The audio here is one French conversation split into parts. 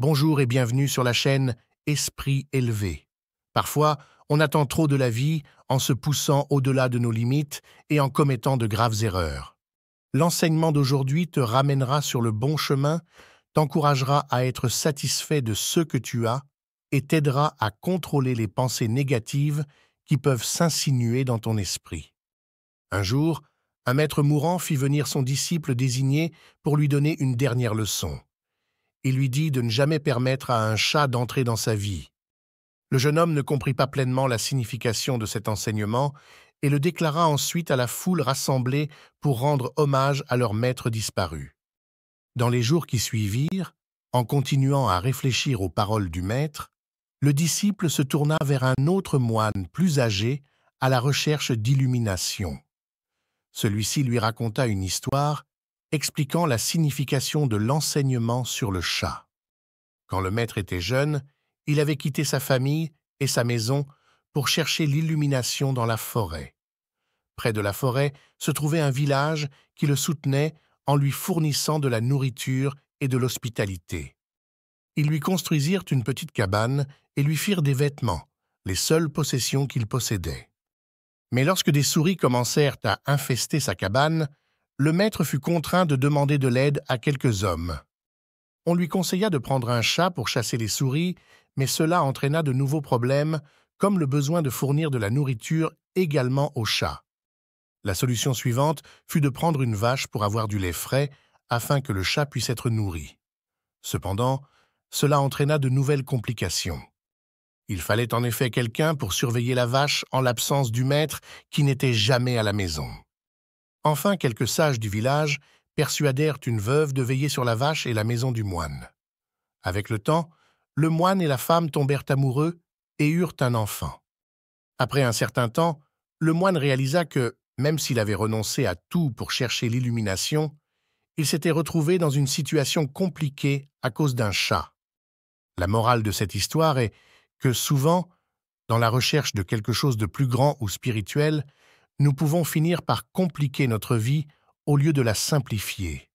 Bonjour et bienvenue sur la chaîne Esprit élevé. Parfois, on attend trop de la vie en se poussant au-delà de nos limites et en commettant de graves erreurs. L'enseignement d'aujourd'hui te ramènera sur le bon chemin, t'encouragera à être satisfait de ce que tu as et t'aidera à contrôler les pensées négatives qui peuvent s'insinuer dans ton esprit. Un jour, un maître mourant fit venir son disciple désigné pour lui donner une dernière leçon. Il lui dit de ne jamais permettre à un chat d'entrer dans sa vie. Le jeune homme ne comprit pas pleinement la signification de cet enseignement et le déclara ensuite à la foule rassemblée pour rendre hommage à leur maître disparu. Dans les jours qui suivirent, en continuant à réfléchir aux paroles du maître, le disciple se tourna vers un autre moine plus âgé à la recherche d'illumination. Celui-ci lui raconta une histoire expliquant la signification de l'enseignement sur le chat. Quand le maître était jeune, il avait quitté sa famille et sa maison pour chercher l'illumination dans la forêt. Près de la forêt se trouvait un village qui le soutenait en lui fournissant de la nourriture et de l'hospitalité. Ils lui construisirent une petite cabane et lui firent des vêtements, les seules possessions qu'il possédait. Mais lorsque des souris commencèrent à infester sa cabane, le maître fut contraint de demander de l'aide à quelques hommes. On lui conseilla de prendre un chat pour chasser les souris, mais cela entraîna de nouveaux problèmes, comme le besoin de fournir de la nourriture également aux chats. La solution suivante fut de prendre une vache pour avoir du lait frais, afin que le chat puisse être nourri. Cependant, cela entraîna de nouvelles complications. Il fallait en effet quelqu'un pour surveiller la vache en l'absence du maître qui n'était jamais à la maison. Enfin, quelques sages du village persuadèrent une veuve de veiller sur la vache et la maison du moine. Avec le temps, le moine et la femme tombèrent amoureux et eurent un enfant. Après un certain temps, le moine réalisa que, même s'il avait renoncé à tout pour chercher l'illumination, il s'était retrouvé dans une situation compliquée à cause d'un chat. La morale de cette histoire est que souvent, dans la recherche de quelque chose de plus grand ou spirituel, nous pouvons finir par compliquer notre vie au lieu de la simplifier.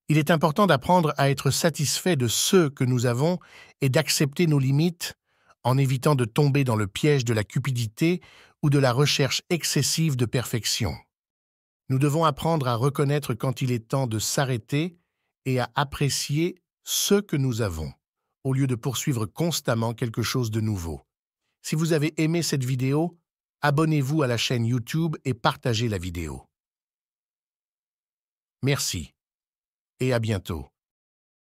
Il est important d'apprendre à être satisfait de ce que nous avons et d'accepter nos limites en évitant de tomber dans le piège de la cupidité ou de la recherche excessive de perfection. Nous devons apprendre à reconnaître quand il est temps de s'arrêter et à apprécier ce que nous avons, au lieu de poursuivre constamment quelque chose de nouveau. Si vous avez aimé cette vidéo, abonnez-vous à la chaîne YouTube et partagez la vidéo. Merci et à bientôt.